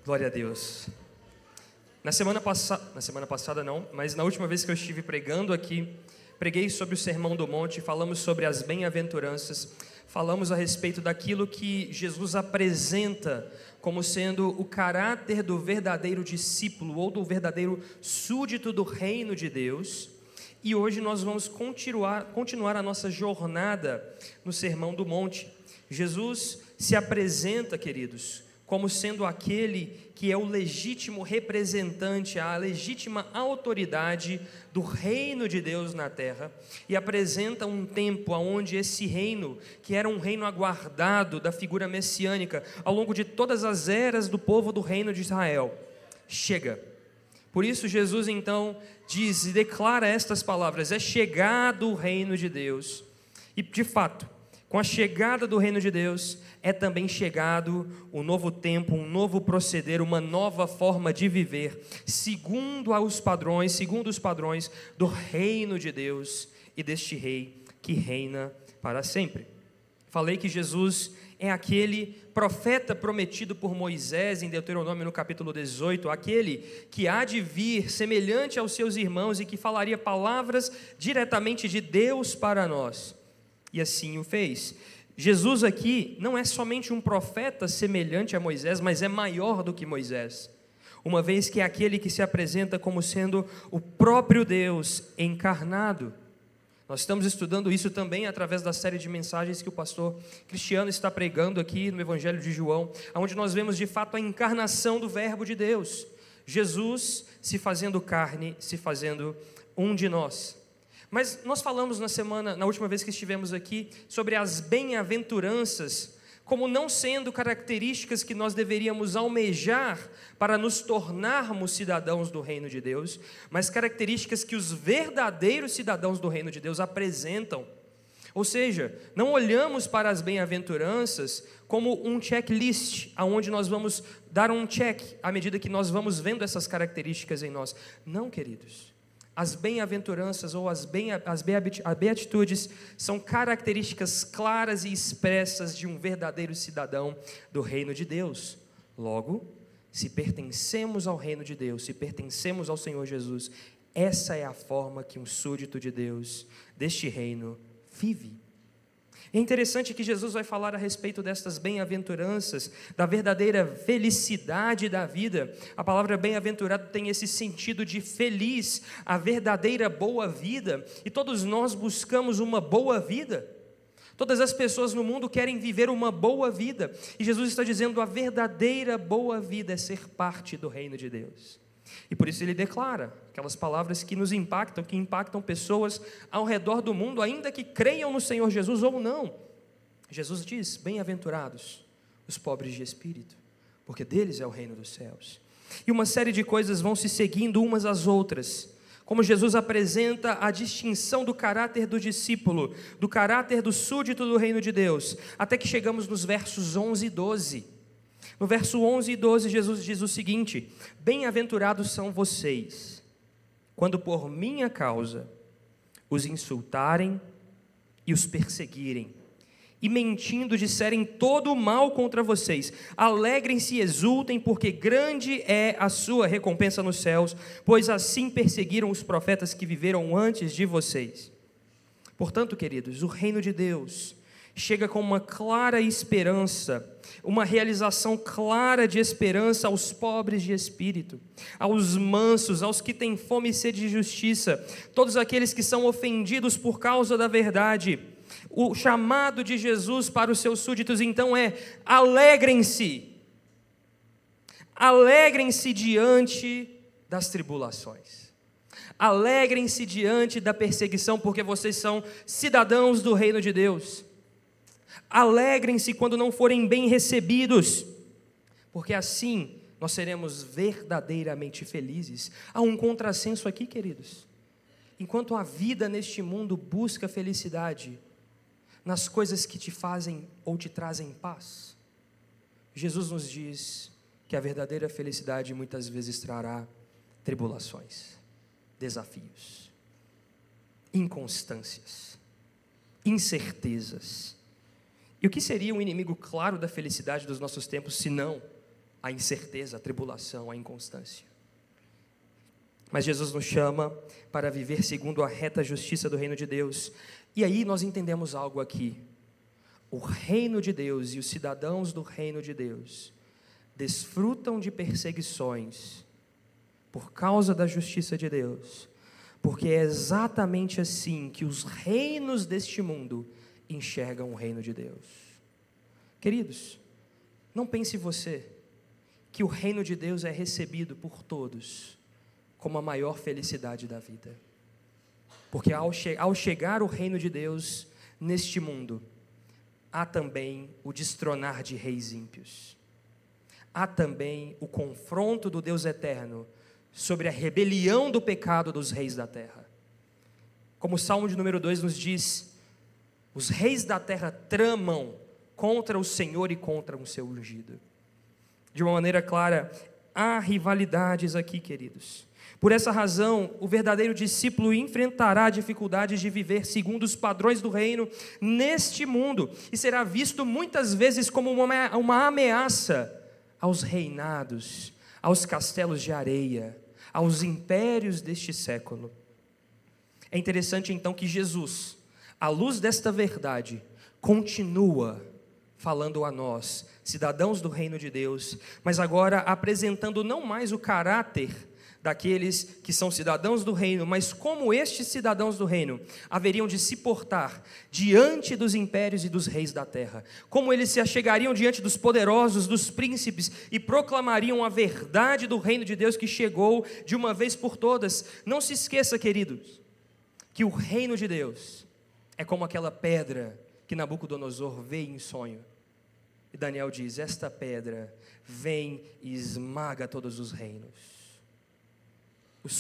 Glória a Deus. Na semana passada não, mas na última vez que eu estive pregando aqui, preguei sobre o Sermão do Monte, falamos sobre as bem-aventuranças, falamos a respeito daquilo que Jesus apresenta como sendo o caráter do verdadeiro discípulo ou do verdadeiro súdito do reino de Deus. E hoje nós vamos continuar a nossa jornada no Sermão do Monte. Jesus se apresenta, queridos, como sendo aquele que é o legítimo representante, a legítima autoridade do reino de Deus na terra, e apresenta um tempo onde esse reino, que era um reino aguardado da figura messiânica, ao longo de todas as eras do povo do reino de Israel, chega. Por isso Jesus então diz e declara estas palavras: é chegado o reino de Deus. E de fato, com a chegada do reino de Deus, é também chegado um novo tempo, um novo proceder, uma nova forma de viver, segundo os padrões do reino de Deus e deste rei que reina para sempre. Falei que Jesus é aquele profeta prometido por Moisés em Deuteronômio no capítulo 18, aquele que há de vir semelhante aos seus irmãos e que falaria palavras diretamente de Deus para nós. E assim o fez. Jesus aqui não é somente um profeta semelhante a Moisés, mas é maior do que Moisés, uma vez que é aquele que se apresenta como sendo o próprio Deus encarnado. Nós estamos estudando isso também através da série de mensagens que o pastor Cristiano está pregando aqui no Evangelho de João, onde nós vemos de fato a encarnação do Verbo de Deus, Jesus se fazendo carne, se fazendo um de nós. Mas nós falamos na última vez que estivemos aqui, sobre as bem-aventuranças, como não sendo características que nós deveríamos almejar para nos tornarmos cidadãos do reino de Deus, mas características que os verdadeiros cidadãos do reino de Deus apresentam. Ou seja, não olhamos para as bem-aventuranças como um checklist, onde nós vamos dar um check à medida que nós vamos vendo essas características em nós. Não, queridos. As bem-aventuranças ou as beatitudes são características claras e expressas de um verdadeiro cidadão do reino de Deus. Logo, se pertencemos ao reino de Deus, se pertencemos ao Senhor Jesus, essa é a forma que um súdito de Deus, deste reino, vive. É interessante que Jesus vai falar a respeito destas bem-aventuranças, da verdadeira felicidade da vida. A palavra bem-aventurado tem esse sentido de feliz, a verdadeira boa vida, e todos nós buscamos uma boa vida. Todas as pessoas no mundo querem viver uma boa vida, e Jesus está dizendo: a verdadeira boa vida é ser parte do reino de Deus. E por isso ele declara aquelas palavras que nos impactam, que impactam pessoas ao redor do mundo, ainda que creiam no Senhor Jesus ou não. Jesus diz: bem-aventurados os pobres de espírito, porque deles é o reino dos céus. E uma série de coisas vão se seguindo umas às outras, como Jesus apresenta a distinção do caráter do discípulo, do caráter do súdito do reino de Deus, até que chegamos nos versos 11 e 12. No verso 11 e 12, Jesus diz o seguinte: bem-aventurados são vocês, quando por minha causa os insultarem e os perseguirem, e mentindo disserem todo o mal contra vocês. Alegrem-se e exultem, porque grande é a sua recompensa nos céus, pois assim perseguiram os profetas que viveram antes de vocês. Portanto, queridos, o reino de Deus chega com uma clara esperança, uma realização clara de esperança aos pobres de espírito, aos mansos, aos que têm fome e sede de justiça, todos aqueles que são ofendidos por causa da verdade. O chamado de Jesus para os seus súditos então é: alegrem-se, alegrem-se diante das tribulações, alegrem-se diante da perseguição, porque vocês são cidadãos do reino de Deus. Alegrem-se quando não forem bem recebidos, porque assim nós seremos verdadeiramente felizes. Há um contrassenso aqui, queridos. Enquanto a vida neste mundo busca felicidade nas coisas que te fazem ou te trazem paz, Jesus nos diz que a verdadeira felicidade muitas vezes trará tribulações, desafios, inconstâncias, incertezas. E o que seria um inimigo claro da felicidade dos nossos tempos, se não a incerteza, a tribulação, a inconstância. Mas Jesus nos chama para viver segundo a reta justiça do reino de Deus. E aí nós entendemos algo aqui. O reino de Deus e os cidadãos do reino de Deus desfrutam de perseguições por causa da justiça de Deus, porque é exatamente assim que os reinos deste mundo enxergam o reino de Deus. Queridos, não pense você que o reino de Deus é recebido por todos como a maior felicidade da vida, porque ao chegar o reino de Deus neste mundo, há também o destronar de reis ímpios, há também o confronto do Deus eterno sobre a rebelião do pecado dos reis da terra. Como o Salmo de número 2 nos diz, os reis da terra tramam contra o Senhor e contra o seu ungido. De uma maneira clara, há rivalidades aqui, queridos. Por essa razão, o verdadeiro discípulo enfrentará dificuldades de viver segundo os padrões do reino neste mundo, e será visto muitas vezes como uma ameaça aos reinados, aos castelos de areia, aos impérios deste século. É interessante então que Jesus, à luz desta verdade, continua falando a nós, cidadãos do reino de Deus, mas agora apresentando não mais o caráter daqueles que são cidadãos do reino, mas como estes cidadãos do reino haveriam de se portar diante dos impérios e dos reis da terra, como eles se achegariam diante dos poderosos, dos príncipes, e proclamariam a verdade do reino de Deus que chegou de uma vez por todas. Não se esqueça, queridos, que o reino de Deus é como aquela pedra que Nabucodonosor vê em sonho, e Daniel diz: esta pedra vem e esmaga todos os reinos.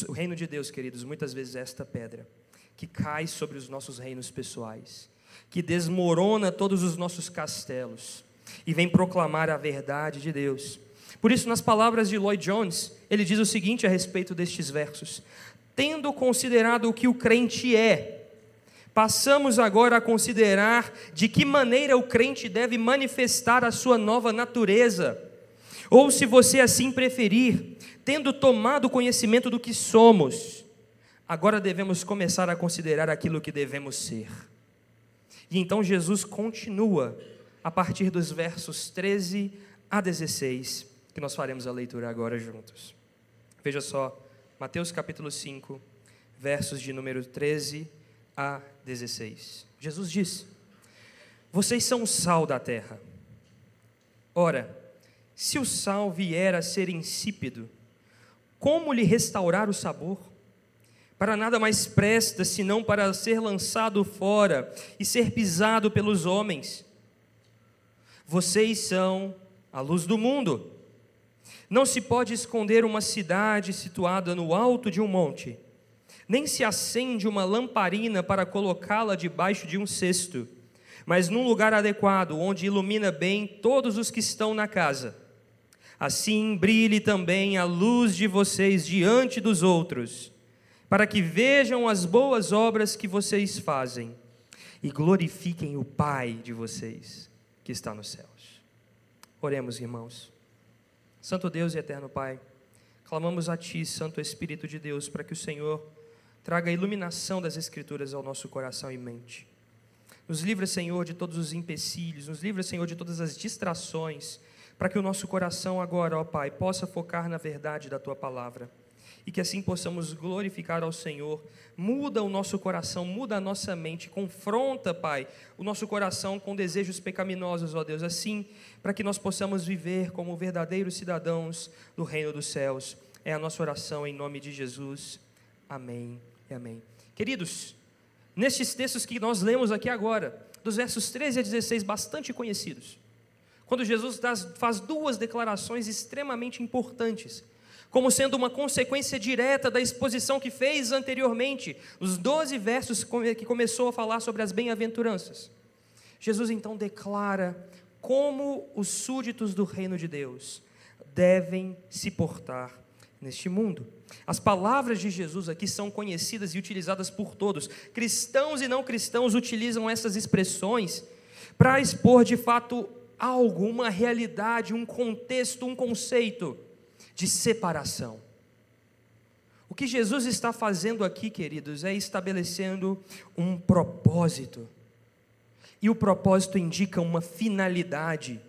O reino de Deus, queridos, muitas vezes é esta pedra que cai sobre os nossos reinos pessoais, que desmorona todos os nossos castelos e vem proclamar a verdade de Deus. Por isso, nas palavras de Lloyd Jones, ele diz o seguinte a respeito destes versos: tendo considerado o que o crente é, passamos agora a considerar de que maneira o crente deve manifestar a sua nova natureza, ou, se você assim preferir, tendo tomado conhecimento do que somos, agora devemos começar a considerar aquilo que devemos ser. E então Jesus continua a partir dos versos 13 a 16, que nós faremos a leitura agora juntos. Veja só, Mateus capítulo 5, versos de número 13 a 16. Jesus diz: vocês são o sal da terra. Ora, se o sal vier a ser insípido, como lhe restaurar o sabor? Para nada mais presta, senão para ser lançado fora e ser pisado pelos homens. Vocês são a luz do mundo. Não se pode esconder uma cidade situada no alto de um monte, nem se acende uma lamparina para colocá-la debaixo de um cesto, mas num lugar adequado, onde ilumina bem todos os que estão na casa. Assim brilhe também a luz de vocês diante dos outros, para que vejam as boas obras que vocês fazem e glorifiquem o Pai de vocês que está nos céus. Oremos, irmãos. Santo Deus e eterno Pai, clamamos a Ti, Santo Espírito de Deus, para que o Senhor traga a iluminação das Escrituras ao nosso coração e mente. Nos livra, Senhor, de todos os empecilhos, nos livra, Senhor, de todas as distrações, para que o nosso coração agora, ó Pai, possa focar na verdade da Tua palavra, e que assim possamos glorificar ao Senhor. Muda o nosso coração, muda a nossa mente, confronta, Pai, o nosso coração com desejos pecaminosos, ó Deus, assim, para que nós possamos viver como verdadeiros cidadãos do reino dos céus. É a nossa oração em nome de Jesus. Amém e amém. Queridos, nestes textos que nós lemos aqui agora, dos versos 13 a 16, bastante conhecidos, quando Jesus faz duas declarações extremamente importantes, como sendo uma consequência direta da exposição que fez anteriormente, os 12 versos que começou a falar sobre as bem-aventuranças. Jesus então declara como os súditos do reino de Deus devem se portar neste mundo. As palavras de Jesus aqui são conhecidas e utilizadas por todos. Cristãos e não cristãos utilizam essas expressões para expor de fato algo, uma realidade, um contexto, um conceito de separação. O que Jesus está fazendo aqui, queridos, é estabelecendo um propósito. E o propósito indica uma finalidade.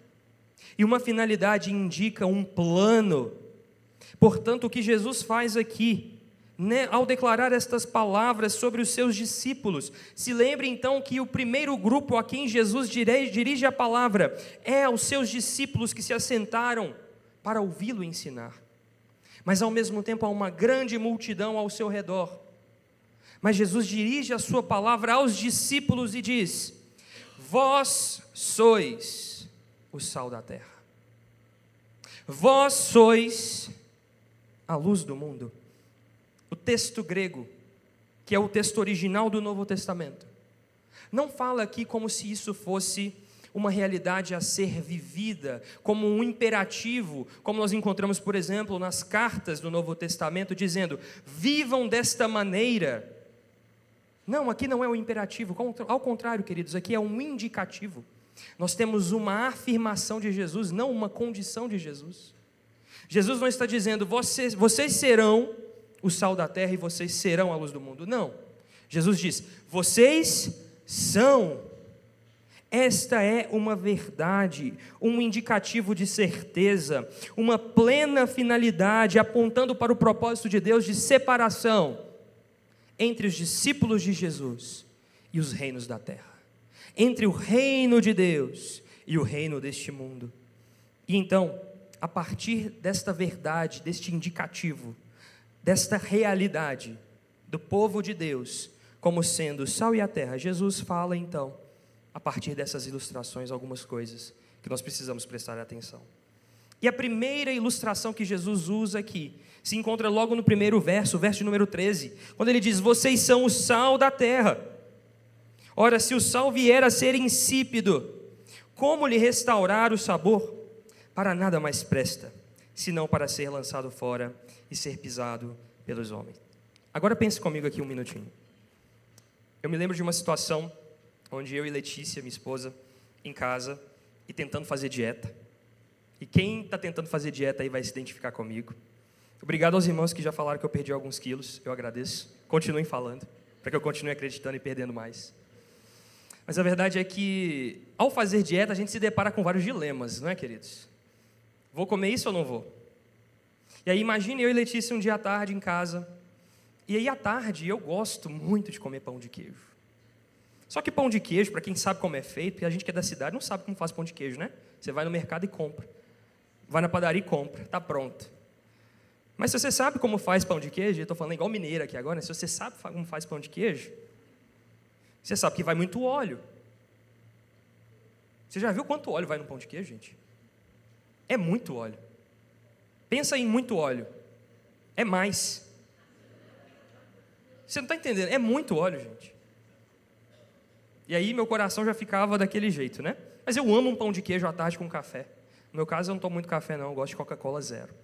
E uma finalidade indica um plano. Portanto, o que Jesus faz aqui, ao declarar estas palavras sobre os seus discípulos, se lembre então que o primeiro grupo a quem Jesus dirige a palavra é aos seus discípulos que se assentaram para ouvi-lo ensinar. Mas ao mesmo tempo há uma grande multidão ao seu redor. Mas Jesus dirige a sua palavra aos discípulos e diz: vós sois o sal da terra. Vós sois a luz do mundo. O texto grego, que é o texto original do Novo Testamento, não fala aqui como se isso fosse uma realidade a ser vivida, como um imperativo, como nós encontramos, por exemplo, nas cartas do Novo Testamento, dizendo: vivam desta maneira. Não, aqui não é um imperativo, ao contrário, queridos, aqui é um indicativo. Nós temos uma afirmação de Jesus, não uma condição de Jesus. Jesus não está dizendo: vocês serão o sal da terra e vocês serão a luz do mundo. Não. Jesus diz: vocês são. Esta é uma verdade, um indicativo de certeza, uma plena finalidade, apontando para o propósito de Deus de separação entre os discípulos de Jesus e os reinos da terra, entre o reino de Deus e o reino deste mundo. E então, a partir desta verdade, deste indicativo, desta realidade do povo de Deus como sendo o sal e a terra, Jesus fala então, a partir dessas ilustrações, algumas coisas que nós precisamos prestar atenção. E a primeira ilustração que Jesus usa aqui se encontra logo no primeiro verso, o verso de número 13, quando ele diz: vocês são o sal da terra. Ora, se o sal vier a ser insípido, como lhe restaurar o sabor? Para nada mais presta, senão para ser lançado fora e ser pisado pelos homens. Agora pense comigo aqui um minutinho. Eu me lembro de uma situação onde eu e Letícia, minha esposa, em casa e tentando fazer dieta. E quem está tentando fazer dieta aí vai se identificar comigo. Obrigado aos irmãos que já falaram que eu perdi alguns quilos, eu agradeço. Continuem falando, para que eu continue acreditando e perdendo mais. Mas a verdade é que, ao fazer dieta, a gente se depara com vários dilemas, não é, queridos? Vou comer isso ou não vou? E aí imagine eu e Letícia um dia à tarde em casa. E aí à tarde eu gosto muito de comer pão de queijo. Só que pão de queijo, para quem sabe como é feito, porque a gente que é da cidade não sabe como faz pão de queijo, né? Você vai no mercado e compra. Vai na padaria e compra, está pronto. Mas se você sabe como faz pão de queijo, eu estou falando igual mineiro aqui agora, né? Se você sabe como faz pão de queijo, você sabe que vai muito óleo. Você já viu quanto óleo vai no pão de queijo, gente? É muito óleo. Pensa em muito óleo. É mais. Você não está entendendo? É muito óleo, gente. E aí meu coração já ficava daquele jeito, né? Mas eu amo um pão de queijo à tarde com café. No meu caso eu não tomo muito café não, eu gosto de Coca-Cola zero.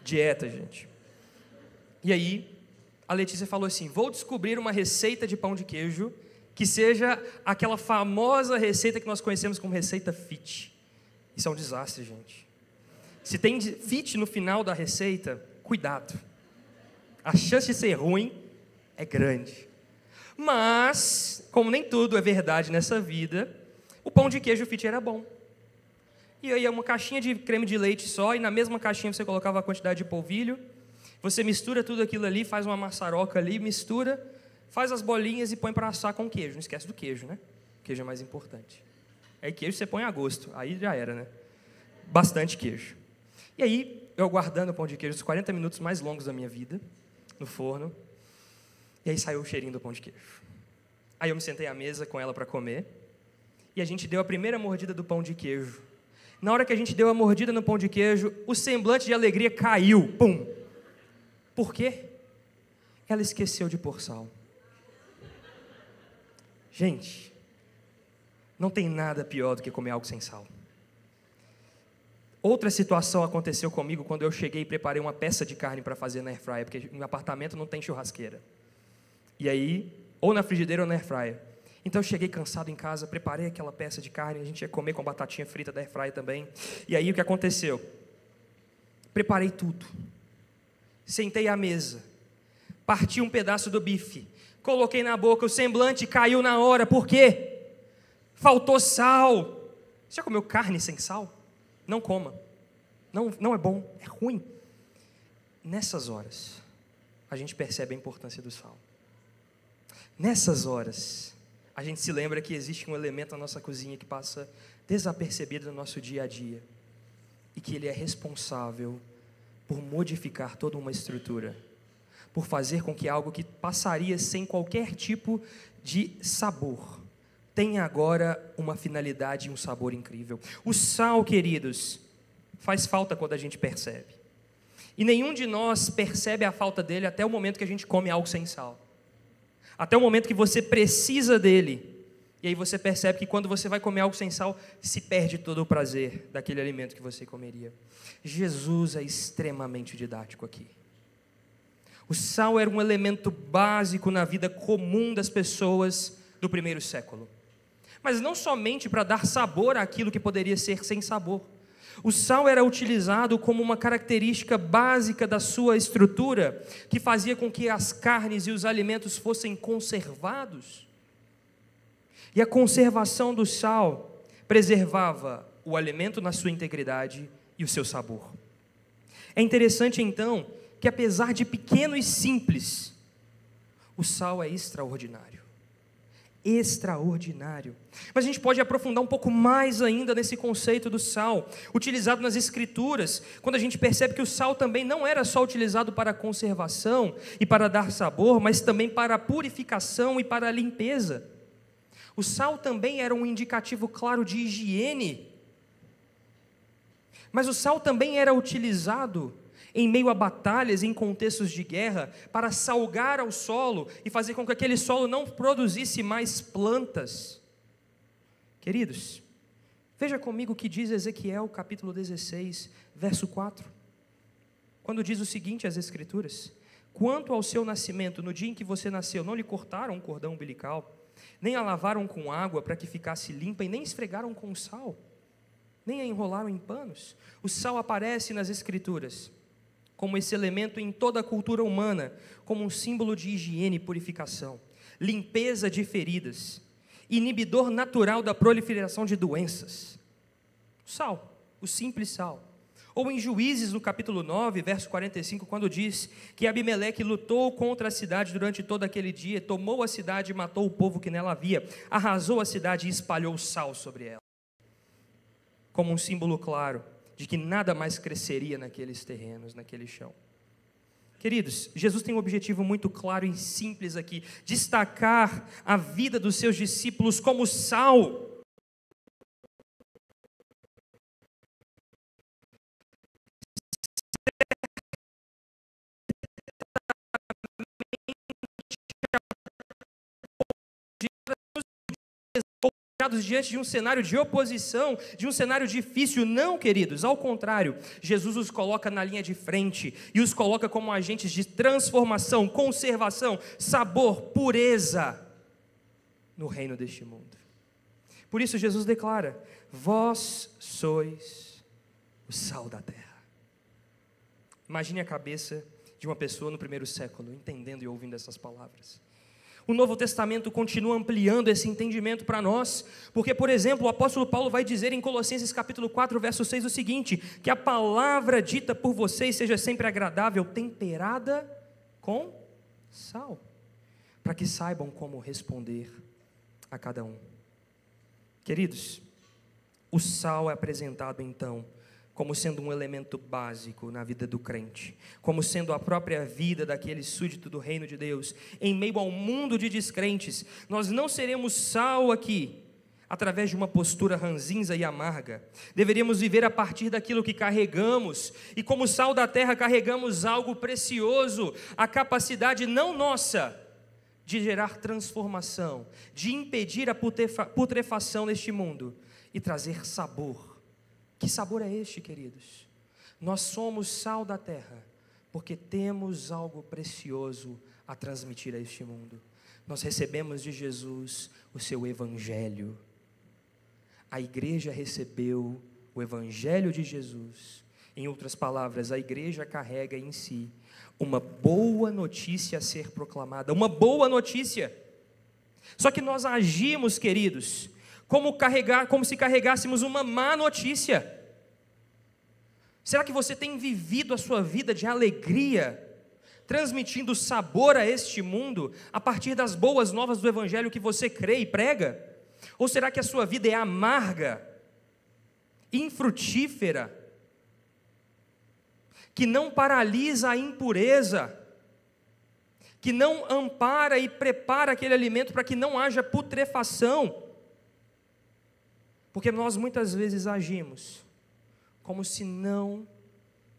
Dieta, gente. E aí a Letícia falou assim: vou descobrir uma receita de pão de queijo que seja aquela famosa receita que nós conhecemos como receita fit. Isso é um desastre, gente. Se tem fit no final da receita, cuidado. A chance de ser ruim é grande. Mas, como nem tudo é verdade nessa vida, o pão de queijo fit era bom. E aí uma caixinha de creme de leite só, e na mesma caixinha você colocava a quantidade de polvilho, você mistura tudo aquilo ali, faz uma maçaroca ali, mistura, faz as bolinhas e põe para assar com queijo. Não esquece do queijo, né? O queijo é mais importante. Aí queijo você põe a gosto, aí já era, né? Bastante queijo. E aí, eu aguardando o pão de queijo, os 40 minutos mais longos da minha vida, no forno, e aí saiu o cheirinho do pão de queijo. Aí eu me sentei à mesa com ela para comer, e a gente deu a primeira mordida do pão de queijo. Na hora que a gente deu a mordida no pão de queijo, o semblante de alegria caiu. Pum! Por quê? Ela esqueceu de pôr sal. Gente, não tem nada pior do que comer algo sem sal. Outra situação aconteceu comigo quando eu cheguei e preparei uma peça de carne para fazer na air fryer, porque no apartamento não tem churrasqueira. E aí, ou na frigideira ou na air fryer. Então eu cheguei cansado em casa, preparei aquela peça de carne, a gente ia comer com batatinha frita da airfryer também. E aí o que aconteceu? Preparei tudo. Sentei à mesa. Parti um pedaço do bife. Coloquei na boca, o semblante caiu na hora. Por quê? Faltou sal. Você já comeu carne sem sal? Não coma. Não é bom, é ruim. Nessas horas, a gente percebe a importância do sal. Nessas horas, a gente se lembra que existe um elemento na nossa cozinha que passa desapercebido no nosso dia a dia. E que ele é responsável por modificar toda uma estrutura. Por fazer com que algo que passaria sem qualquer tipo de sabor tenha agora uma finalidade e um sabor incrível. O sal, queridos, faz falta quando a gente percebe. E nenhum de nós percebe a falta dele até o momento que a gente come algo sem sal. Até o momento que você precisa dele. E aí você percebe que quando você vai comer algo sem sal, se perde todo o prazer daquele alimento que você comeria. Jesus é extremamente didático aqui. O sal era um elemento básico na vida comum das pessoas do primeiro século. Mas não somente para dar sabor àquilo que poderia ser sem sabor. O sal era utilizado como uma característica básica da sua estrutura, que fazia com que as carnes e os alimentos fossem conservados. E a conservação do sal preservava o alimento na sua integridade e o seu sabor. É interessante então que, apesar de pequeno e simples, o sal é extraordinário. Extraordinário. Mas a gente pode aprofundar um pouco mais ainda nesse conceito do sal, utilizado nas Escrituras, quando a gente percebe que o sal também não era só utilizado para a conservação e para dar sabor, mas também para a purificação e para a limpeza. O sal também era um indicativo claro de higiene, mas o sal também era utilizado em meio a batalhas, em contextos de guerra, para salgar ao solo e fazer com que aquele solo não produzisse mais plantas. Queridos, veja comigo o que diz Ezequiel, capítulo 16, verso 4. Quando diz o seguinte às Escrituras: quanto ao seu nascimento, no dia em que você nasceu, não lhe cortaram um cordão umbilical, nem a lavaram com água para que ficasse limpa, e nem esfregaram com sal, nem a enrolaram em panos. O sal aparece nas Escrituras como esse elemento em toda a cultura humana, como um símbolo de higiene e purificação, limpeza de feridas, inibidor natural da proliferação de doenças. O sal, o simples sal. Ou em Juízes, no capítulo 9, verso 45, quando diz que Abimeleque lutou contra a cidade durante todo aquele dia, tomou a cidade e matou o povo que nela havia, arrasou a cidade e espalhou sal sobre ela. Como um símbolo claro de que nada mais cresceria naqueles terrenos, naquele chão. Queridos, Jesus tem um objetivo muito claro e simples aqui: destacar a vida dos seus discípulos como sal. Diante de um cenário de oposição, de um cenário difícil. Não, queridos, ao contrário, Jesus os coloca na linha de frente e os coloca como agentes de transformação, conservação, sabor, pureza no reino deste mundo. Por isso Jesus declara: vós sois o sal da terra. Imagine a cabeça de uma pessoa no primeiro século entendendo e ouvindo essas palavras. O Novo Testamento continua ampliando esse entendimento para nós, porque, por exemplo, o apóstolo Paulo vai dizer em Colossenses capítulo 4, verso 6 o seguinte: que a palavra dita por vocês seja sempre agradável, temperada com sal, para que saibam como responder a cada um. Queridos, o sal é apresentado então como sendo um elemento básico na vida do crente, como sendo a própria vida daquele súdito do reino de Deus, em meio ao mundo de descrentes. Nós não seremos sal aqui, através de uma postura ranzinza e amarga. Deveríamos viver a partir daquilo que carregamos, e como sal da terra carregamos algo precioso, a capacidade não nossa, de gerar transformação, de impedir a putrefação neste mundo, e trazer sabor. Que sabor é este, queridos? Nós somos sal da terra, porque temos algo precioso a transmitir a este mundo. Nós recebemos de Jesus o seu evangelho. A igreja recebeu o evangelho de Jesus. Em outras palavras, a igreja carrega em si uma boa notícia a ser proclamada, uma boa notícia. Só que nós agimos, queridos, como se carregássemos uma má notícia. Será que você tem vivido a sua vida de alegria, transmitindo sabor a este mundo, a partir das boas novas do evangelho que você crê e prega? Ou será que a sua vida é amarga, infrutífera, que não paralisa a impureza, que não ampara e prepara aquele alimento para que não haja putrefação? Porque nós muitas vezes agimos como se não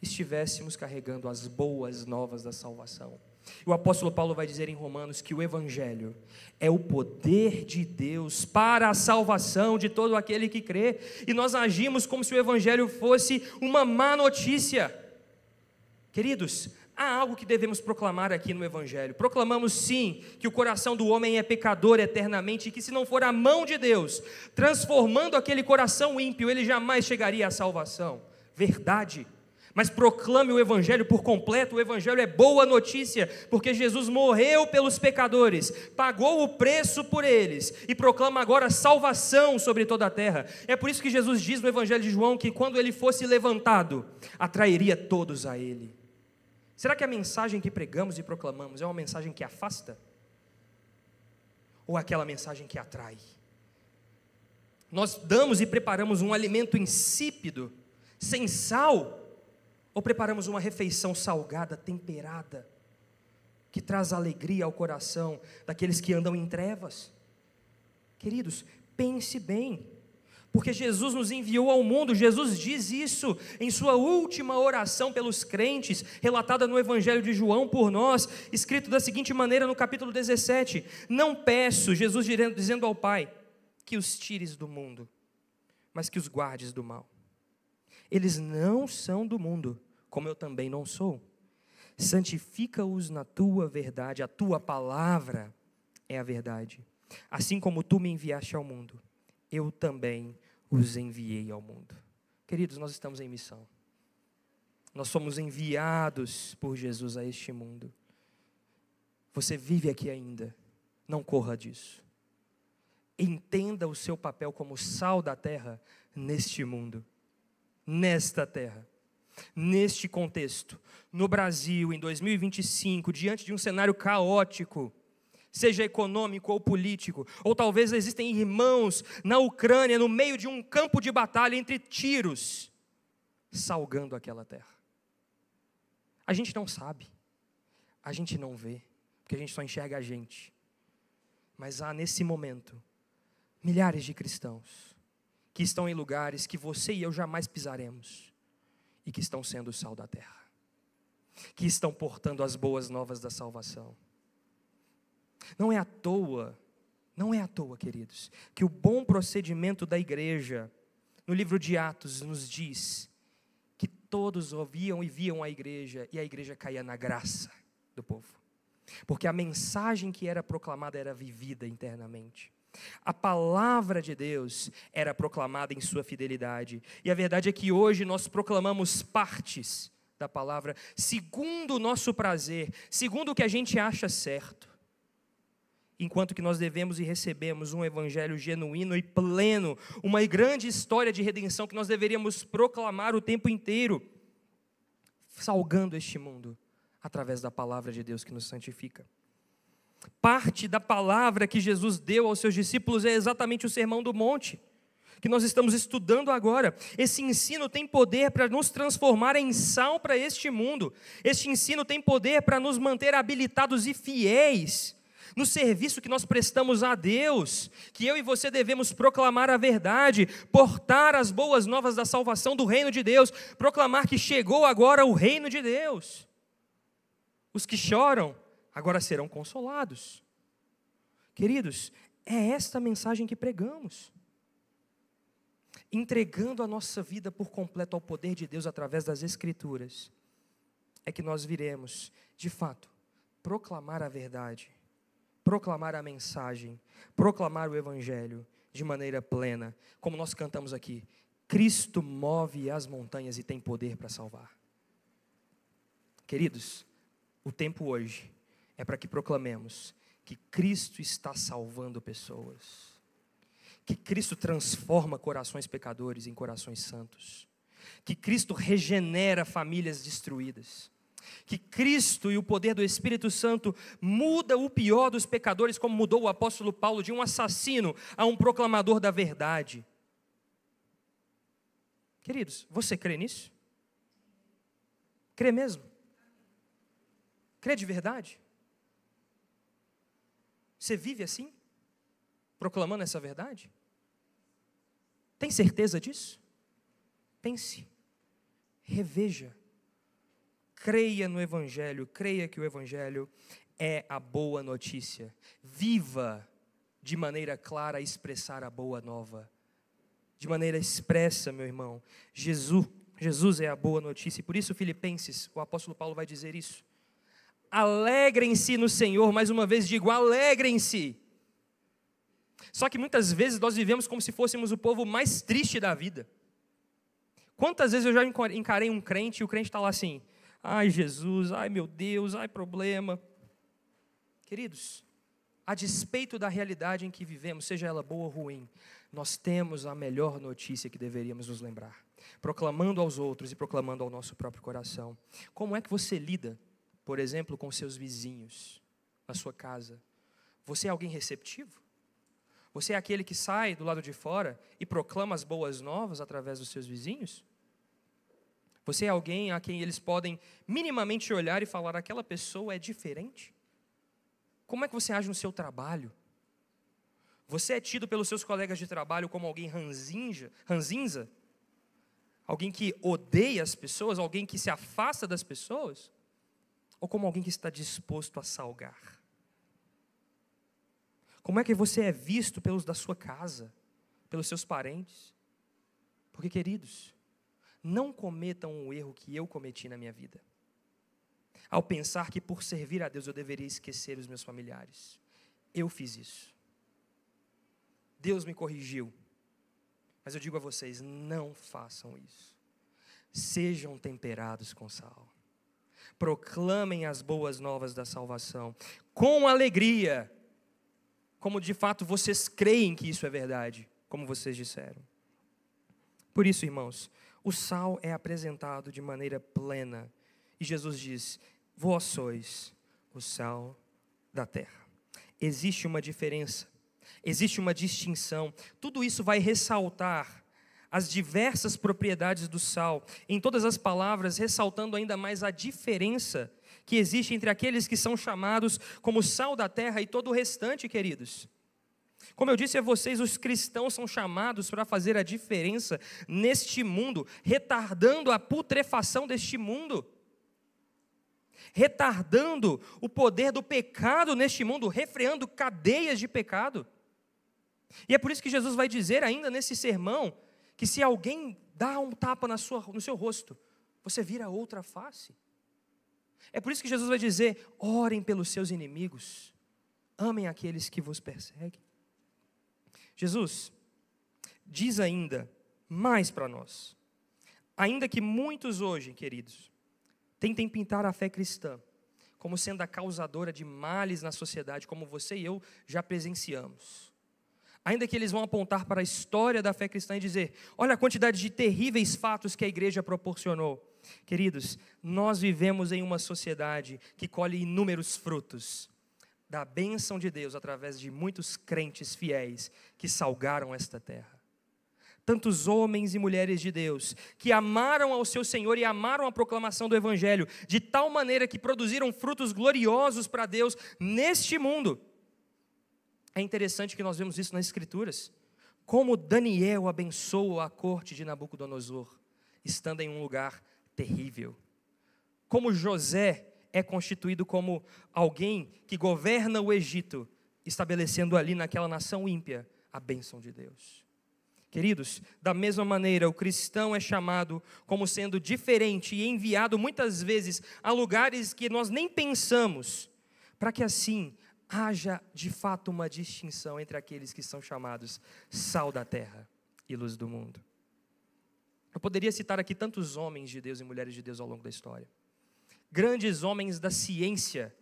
estivéssemos carregando as boas novas da salvação. O apóstolo Paulo vai dizer em Romanos que o evangelho é o poder de Deus para a salvação de todo aquele que crê, e nós agimos como se o evangelho fosse uma má notícia. Queridos, há algo que devemos proclamar aqui no evangelho. Proclamamos sim que o coração do homem é pecador eternamente, e que se não for a mão de Deus transformando aquele coração ímpio, ele jamais chegaria à salvação. Verdade. Mas proclame o evangelho por completo. O evangelho é boa notícia, porque Jesus morreu pelos pecadores, pagou o preço por eles, e proclama agora salvação sobre toda a terra. É por isso que Jesus diz no evangelho de João que quando ele fosse levantado, atrairia todos a ele. Será que a mensagem que pregamos e proclamamos é uma mensagem que afasta? Ou aquela mensagem que atrai? Nós damos e preparamos um alimento insípido, sem sal, ou preparamos uma refeição salgada, temperada, que traz alegria ao coração daqueles que andam em trevas? Queridos, pense bem, porque Jesus nos enviou ao mundo. Jesus diz isso em sua última oração pelos crentes, relatada no Evangelho de João por nós, escrito da seguinte maneira no capítulo 17: não peço, Jesus dizendo ao Pai, que os tires do mundo, mas que os guardes do mal. Eles não são do mundo, como eu também não sou. Santifica-os na tua verdade, a tua palavra é a verdade. Assim como tu me enviaste ao mundo, eu também os enviei ao mundo. Queridos, nós estamos em missão. Nós somos enviados por Jesus a este mundo. Você vive aqui ainda, não corra disso. Entenda o seu papel como sal da terra neste mundo, nesta terra, neste contexto, no Brasil, em 2025, diante de um cenário caótico, seja econômico ou político, ou talvez existem irmãos na Ucrânia, no meio de um campo de batalha entre tiros, salgando aquela terra. A gente não sabe, a gente não vê, porque a gente só enxerga a gente. Mas há nesse momento milhares de cristãos que estão em lugares que você e eu jamais pisaremos, e que estão sendo o sal da terra, que estão portando as boas novas da salvação. Não é à toa, queridos, que o bom procedimento da igreja, no livro de Atos, nos diz que todos ouviam e viam a igreja, e a igreja caía na graça do povo, porque a mensagem que era proclamada era vivida internamente. A palavra de Deus era proclamada em sua fidelidade, e a verdade é que hoje nós proclamamos partes da palavra, segundo o nosso prazer, segundo o que a gente acha certo, enquanto que nós devemos e recebemos um evangelho genuíno e pleno, uma grande história de redenção que nós deveríamos proclamar o tempo inteiro, salgando este mundo, através da palavra de Deus que nos santifica. Parte da palavra que Jesus deu aos seus discípulos é exatamente o Sermão do Monte, que nós estamos estudando agora. Esse ensino tem poder para nos transformar em sal para este mundo. Este ensino tem poder para nos manter habilitados e fiéis no serviço que nós prestamos a Deus, que eu e você devemos proclamar a verdade, portar as boas novas da salvação do reino de Deus, proclamar que chegou agora o reino de Deus. Os que choram agora serão consolados. Queridos, é esta mensagem que pregamos. Entregando a nossa vida por completo ao poder de Deus através das Escrituras, é que nós viremos, de fato, proclamar a verdade proclamar a mensagem, proclamar o evangelho de maneira plena, como nós cantamos aqui. Cristo move as montanhas e tem poder para salvar. Queridos, o tempo hoje é para que proclamemos que Cristo está salvando pessoas, que Cristo transforma corações pecadores em corações santos, que Cristo regenera famílias destruídas, que Cristo e o poder do Espírito Santo muda o pior dos pecadores, como mudou o apóstolo Paulo de um assassino a um proclamador da verdade. Queridos, você crê nisso? Crê mesmo? Crê de verdade? Você vive assim? Proclamando essa verdade? Tem certeza disso? Pense, reveja, creia no Evangelho, creia que o Evangelho é a boa notícia. Viva de maneira clara a expressar a boa nova. De maneira expressa, meu irmão. Jesus é a boa notícia. E por isso, Filipenses, o apóstolo Paulo vai dizer isso. Alegrem-se no Senhor, mais uma vez digo, alegrem-se. Só que muitas vezes nós vivemos como se fôssemos o povo mais triste da vida. Quantas vezes eu já encarei um crente e o crente está lá assim, ai Jesus, ai meu Deus, ai problema. Queridos, a despeito da realidade em que vivemos, seja ela boa ou ruim, nós temos a melhor notícia que deveríamos nos lembrar, proclamando aos outros e proclamando ao nosso próprio coração. Como é que você lida, por exemplo, com seus vizinhos na sua casa? Você é alguém receptivo? Você é aquele que sai do lado de fora e proclama as boas novas através dos seus vizinhos? Você é alguém a quem eles podem minimamente olhar e falar, aquela pessoa é diferente? Como é que você age no seu trabalho? Você é tido pelos seus colegas de trabalho como alguém ranzinza? Alguém que odeia as pessoas? Alguém que se afasta das pessoas? Ou como alguém que está disposto a salgar? Como é que você é visto pelos da sua casa, pelos seus parentes? Porque, queridos, não cometam o erro que eu cometi na minha vida, ao pensar que por servir a Deus eu deveria esquecer os meus familiares. Eu fiz isso. Deus me corrigiu. Mas eu digo a vocês, não façam isso. Sejam temperados com sal. Proclamem as boas novas da salvação com alegria, como de fato vocês creem que isso é verdade, como vocês disseram. Por isso, irmãos, o sal é apresentado de maneira plena. E Jesus diz, vós sois o sal da terra. Existe uma diferença, existe uma distinção. Tudo isso vai ressaltar as diversas propriedades do sal, em todas as palavras, ressaltando ainda mais a diferença que existe entre aqueles que são chamados como sal da terra e todo o restante, queridos. Como eu disse a vocês, os cristãos são chamados para fazer a diferença neste mundo, retardando a putrefação deste mundo, retardando o poder do pecado neste mundo, refreando cadeias de pecado. E é por isso que Jesus vai dizer ainda nesse sermão, que se alguém dá um tapa no seu rosto, você vira outra face. É por isso que Jesus vai dizer, orem pelos seus inimigos, amem aqueles que vos perseguem. Jesus diz ainda mais para nós, ainda que muitos hoje, queridos, tentem pintar a fé cristã como sendo a causadora de males na sociedade, como você e eu já presenciamos. Ainda que eles vão apontar para a história da fé cristã e dizer, olha a quantidade de terríveis fatos que a igreja proporcionou. Queridos, nós vivemos em uma sociedade que colhe inúmeros frutos da bênção de Deus através de muitos crentes fiéis que salgaram esta terra. Tantos homens e mulheres de Deus que amaram ao seu Senhor e amaram a proclamação do Evangelho de tal maneira que produziram frutos gloriosos para Deus neste mundo. É interessante que nós vemos isso nas Escrituras. Como Daniel abençoou a corte de Nabucodonosor, estando em um lugar terrível. Como José é constituído como alguém que governa o Egito, estabelecendo ali naquela nação ímpia a bênção de Deus. Queridos, da mesma maneira, o cristão é chamado como sendo diferente e enviado muitas vezes a lugares que nós nem pensamos, para que assim haja de fato uma distinção entre aqueles que são chamados sal da terra e luz do mundo. Eu poderia citar aqui tantos homens de Deus e mulheres de Deus ao longo da história. Grandes homens da ciência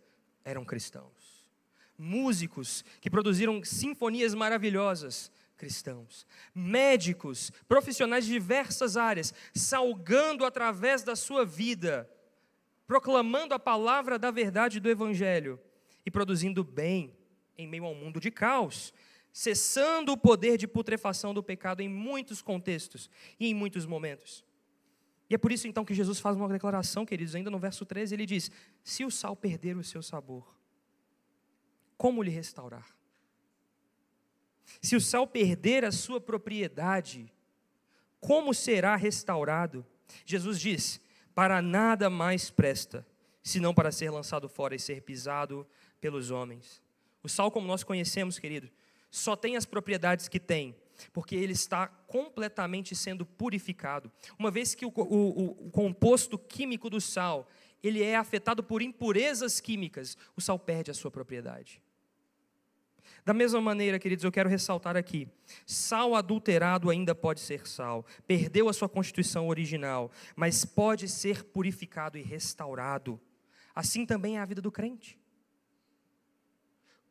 eram cristãos. Músicos que produziram sinfonias maravilhosas, cristãos. Médicos, profissionais de diversas áreas, salgando através da sua vida, proclamando a palavra da verdade do Evangelho e produzindo bem em meio a um mundo de caos, cessando o poder de putrefação do pecado em muitos contextos e em muitos momentos. E é por isso então que Jesus faz uma declaração, queridos, ainda no verso 13, ele diz: se o sal perder o seu sabor, como lhe restaurar? Se o sal perder a sua propriedade, como será restaurado? Jesus diz: para nada mais presta, senão para ser lançado fora e ser pisado pelos homens. O sal, como nós conhecemos, querido, só tem as propriedades que tem, porque ele está completamente sendo purificado. Uma vez que o composto químico do sal, ele é afetado por impurezas químicas, o sal perde a sua propriedade. Da mesma maneira, queridos, eu quero ressaltar aqui, sal adulterado ainda pode ser sal, perdeu a sua constituição original, mas pode ser purificado e restaurado. Assim também é a vida do crente.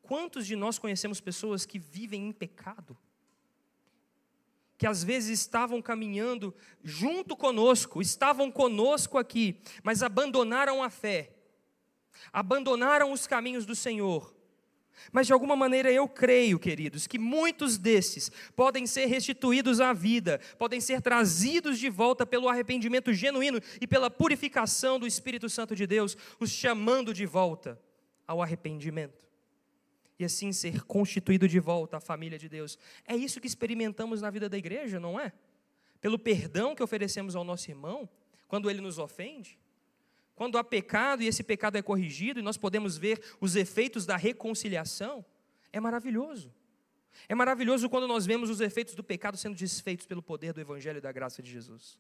Quantos de nós conhecemos pessoas que vivem em pecado? Que às vezes estavam caminhando junto conosco, estavam conosco aqui, mas abandonaram a fé, abandonaram os caminhos do Senhor. Mas de alguma maneira eu creio, queridos, que muitos desses podem ser restituídos à vida, podem ser trazidos de volta pelo arrependimento genuíno e pela purificação do Espírito Santo de Deus, os chamando de volta ao arrependimento. E assim ser constituído de volta à família de Deus. É isso que experimentamos na vida da igreja, não é? Pelo perdão que oferecemos ao nosso irmão, quando ele nos ofende. Quando há pecado e esse pecado é corrigido e nós podemos ver os efeitos da reconciliação, é maravilhoso. É maravilhoso quando nós vemos os efeitos do pecado sendo desfeitos pelo poder do Evangelho e da graça de Jesus.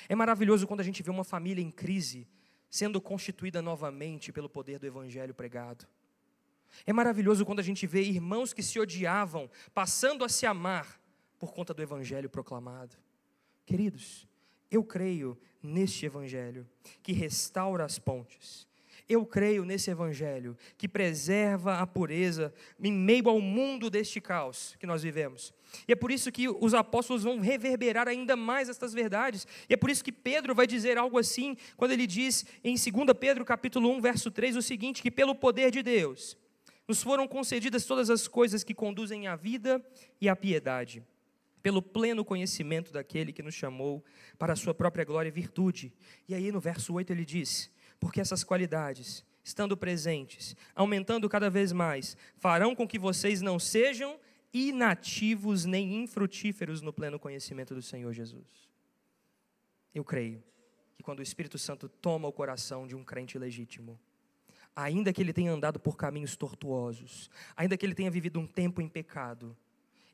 É maravilhoso quando a gente vê uma família em crise sendo constituída novamente pelo poder do Evangelho pregado. É maravilhoso quando a gente vê irmãos que se odiavam passando a se amar por conta do Evangelho proclamado. Queridos, eu creio neste Evangelho que restaura as pontes. Eu creio nesse Evangelho que preserva a pureza em meio ao mundo deste caos que nós vivemos. E é por isso que os apóstolos vão reverberar ainda mais estas verdades. E é por isso que Pedro vai dizer algo assim, quando ele diz em 2 Pedro capítulo 1, verso 3, o seguinte, que pelo poder de Deus nos foram concedidas todas as coisas que conduzem à vida e à piedade, pelo pleno conhecimento daquele que nos chamou para a sua própria glória e virtude. E aí no verso 8 ele diz, porque essas qualidades, estando presentes, aumentando cada vez mais, farão com que vocês não sejam inativos nem infrutíferos no pleno conhecimento do Senhor Jesus. Eu creio que quando o Espírito Santo toma o coração de um crente legítimo, ainda que ele tenha andado por caminhos tortuosos, ainda que ele tenha vivido um tempo em pecado,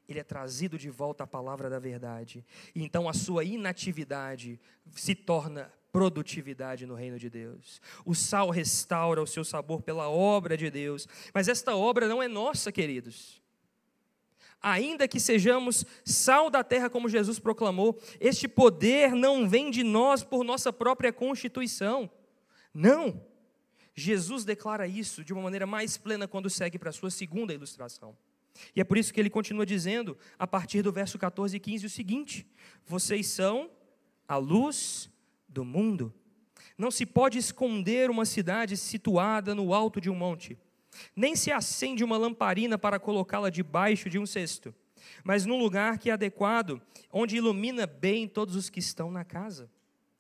ele é trazido de volta à palavra da verdade. E então a sua inatividade se torna produtividade no reino de Deus. O sal restaura o seu sabor pela obra de Deus. Mas esta obra não é nossa, queridos. Ainda que sejamos sal da terra, como Jesus proclamou, este poder não vem de nós por nossa própria constituição. Não. Jesus declara isso de uma maneira mais plena quando segue para a sua segunda ilustração. E é por isso que ele continua dizendo, a partir do verso 14 e 15, o seguinte: vocês são a luz do mundo. Não se pode esconder uma cidade situada no alto de um monte, nem se acende uma lamparina para colocá-la debaixo de um cesto, mas num lugar que é adequado, onde ilumina bem todos os que estão na casa.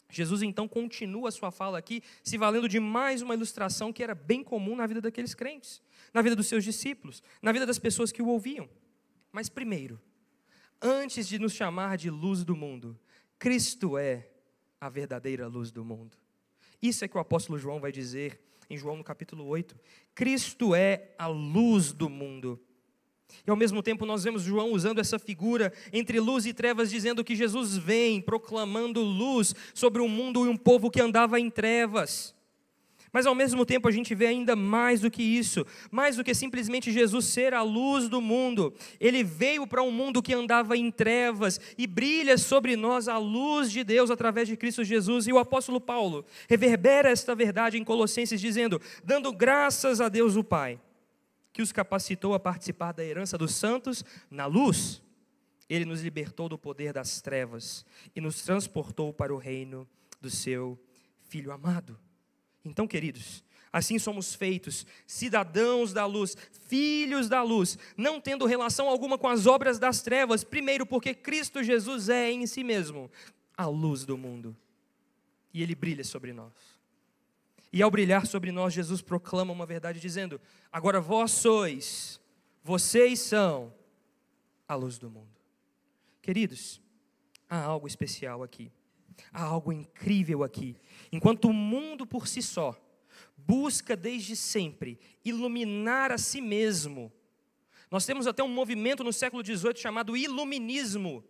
Jesus então continua a sua fala aqui, se valendo de mais uma ilustração que era bem comum na vida daqueles crentes, na vida dos seus discípulos, na vida das pessoas que o ouviam. Mas primeiro, antes de nos chamar de luz do mundo, Cristo é a verdadeira luz do mundo. Isso é que o apóstolo João vai dizer em João no capítulo 8. Cristo é a luz do mundo. E ao mesmo tempo nós vemos João usando essa figura entre luz e trevas, dizendo que Jesus vem proclamando luz sobre um mundo e um povo que andava em trevas. Mas ao mesmo tempo a gente vê ainda mais do que isso, mais do que simplesmente Jesus ser a luz do mundo. Ele veio para um mundo que andava em trevas e brilha sobre nós a luz de Deus através de Cristo Jesus. E o apóstolo Paulo reverbera esta verdade em Colossenses dizendo: dando graças a Deus o Pai, que os capacitou a participar da herança dos santos na luz. Ele nos libertou do poder das trevas e nos transportou para o reino do seu Filho amado. Então, queridos, assim somos feitos, cidadãos da luz, filhos da luz, não tendo relação alguma com as obras das trevas, primeiro porque Cristo Jesus é em si mesmo a luz do mundo, e Ele brilha sobre nós. E ao brilhar sobre nós, Jesus proclama uma verdade dizendo: agora vocês são a luz do mundo. Queridos, há algo especial aqui. Há algo incrível aqui. Enquanto o mundo por si só busca desde sempre iluminar a si mesmo, nós temos até um movimento no século XVIII chamado iluminismo,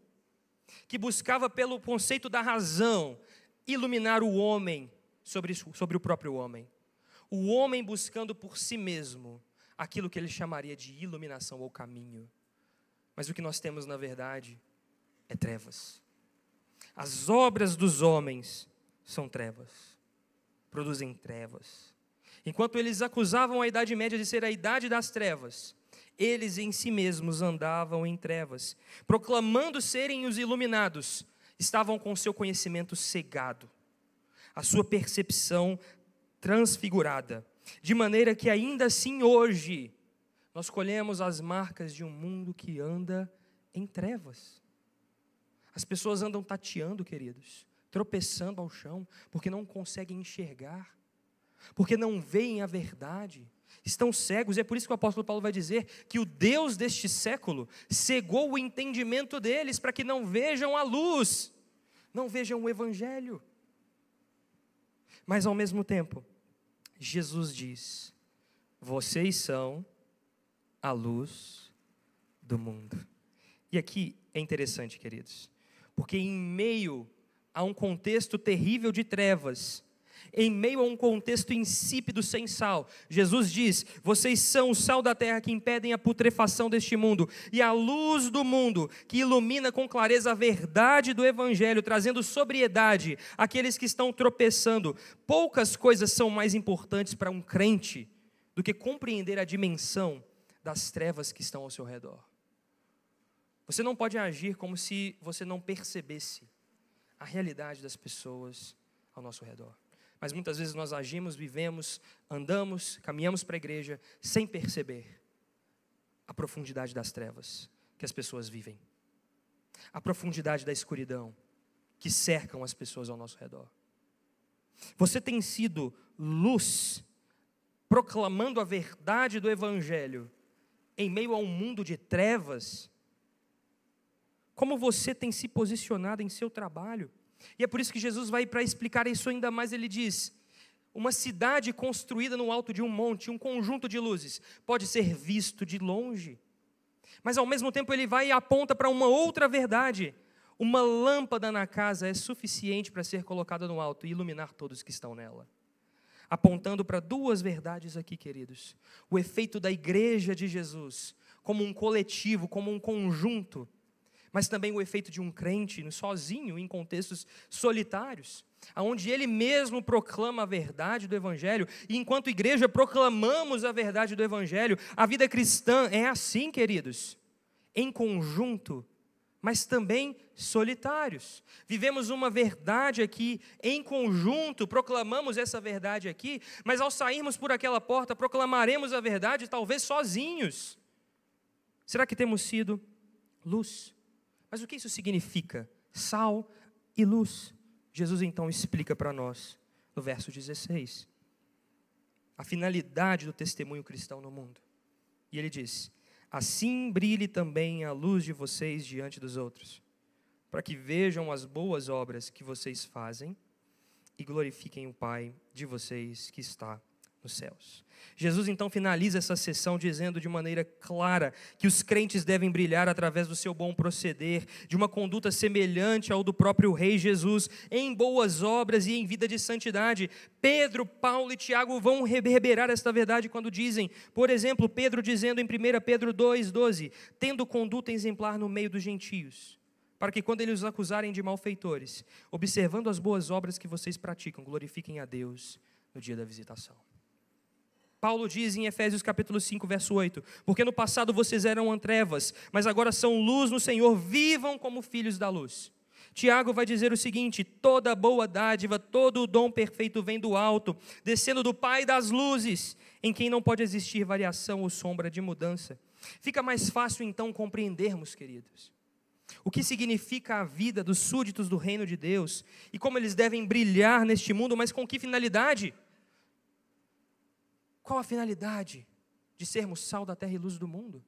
que buscava pelo conceito da razão iluminar o homem sobre o próprio homem. O homem buscando por si mesmo aquilo que ele chamaria de iluminação ou caminho. Mas o que nós temos na verdade é trevas. As obras dos homens são trevas, produzem trevas. Enquanto eles acusavam a Idade Média de ser a idade das trevas, eles em si mesmos andavam em trevas, proclamando serem os iluminados, estavam com seu conhecimento cegado, a sua percepção transfigurada, de maneira que ainda assim hoje nós colhemos as marcas de um mundo que anda em trevas. As pessoas andam tateando, queridos, tropeçando ao chão, porque não conseguem enxergar, porque não veem a verdade, estão cegos. E é por isso que o apóstolo Paulo vai dizer que o Deus deste século cegou o entendimento deles, para que não vejam a luz, não vejam o evangelho. Mas ao mesmo tempo, Jesus diz: vocês são a luz do mundo. E aqui é interessante, queridos, porque em meio a um contexto terrível de trevas, em meio a um contexto insípido sem sal, Jesus diz: vocês são o sal da terra que impedem a putrefação deste mundo, e a luz do mundo que ilumina com clareza a verdade do evangelho, trazendo sobriedade àqueles que estão tropeçando. Poucas coisas são mais importantes para um crente do que compreender a dimensão das trevas que estão ao seu redor. Você não pode agir como se você não percebesse a realidade das pessoas ao nosso redor. Mas muitas vezes nós agimos, vivemos, andamos, caminhamos para a igreja sem perceber a profundidade das trevas que as pessoas vivem, a profundidade da escuridão que cercam as pessoas ao nosso redor. Você tem sido luz, proclamando a verdade do evangelho em meio a um mundo de trevas? Como você tem se posicionado em seu trabalho? E é por isso que Jesus vai para explicar isso ainda mais. Ele diz: uma cidade construída no alto de um monte, um conjunto de luzes, pode ser visto de longe. Mas ao mesmo tempo ele vai e aponta para uma outra verdade. Uma lâmpada na casa é suficiente para ser colocada no alto e iluminar todos que estão nela. Apontando para duas verdades aqui, queridos. O efeito da igreja de Jesus, como um coletivo, como um conjunto, mas também o efeito de um crente sozinho, em contextos solitários, onde ele mesmo proclama a verdade do evangelho, e enquanto igreja proclamamos a verdade do evangelho. A vida cristã é assim, queridos, em conjunto, mas também solitários. Vivemos uma verdade aqui em conjunto, proclamamos essa verdade aqui, mas ao sairmos por aquela porta, proclamaremos a verdade talvez sozinhos. Será que temos sido luz? Mas o que isso significa? Sal e luz. Jesus então explica para nós no verso 16 a finalidade do testemunho cristão no mundo. E ele diz: assim brilhe também a luz de vocês diante dos outros, para que vejam as boas obras que vocês fazem e glorifiquem o Pai de vocês que está nos céus. Jesus então finaliza essa sessão dizendo de maneira clara que os crentes devem brilhar através do seu bom proceder, de uma conduta semelhante ao do próprio Rei Jesus, em boas obras e em vida de santidade. Pedro, Paulo e Tiago vão reverberar esta verdade quando dizem, por exemplo, Pedro dizendo em 1 Pedro 2,12, tendo conduta exemplar no meio dos gentios, para que quando eles os acusarem de malfeitores, observando as boas obras que vocês praticam, glorifiquem a Deus no dia da visitação. Paulo diz em Efésios capítulo 5, verso 8, porque no passado vocês eram trevas, mas agora são luz no Senhor, vivam como filhos da luz. Tiago vai dizer o seguinte, toda boa dádiva, todo o dom perfeito vem do alto, descendo do Pai das luzes, em quem não pode existir variação ou sombra de mudança. Fica mais fácil então compreendermos, queridos, o que significa a vida dos súditos do reino de Deus e como eles devem brilhar neste mundo, mas com que finalidade? Qual a finalidade de sermos sal da terra e luz do mundo?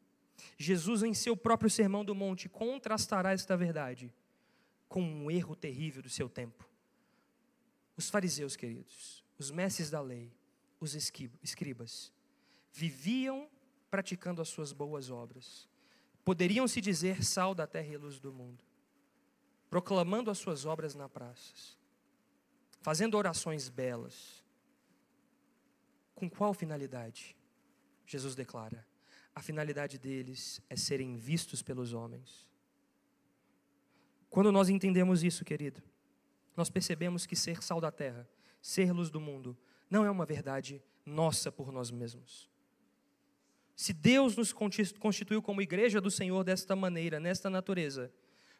Jesus, em seu próprio Sermão do Monte, contrastará esta verdade com um erro terrível do seu tempo. Os fariseus, queridos, os mestres da lei, os escribas, viviam praticando as suas boas obras. Poderiam se dizer sal da terra e luz do mundo, proclamando as suas obras nas praças, fazendo orações belas. Com qual finalidade? Jesus declara, a finalidade deles é serem vistos pelos homens. Quando nós entendemos isso, querido, nós percebemos que ser sal da terra, ser luz do mundo, não é uma verdade nossa por nós mesmos. Se Deus nos constituiu como igreja do Senhor desta maneira, nesta natureza,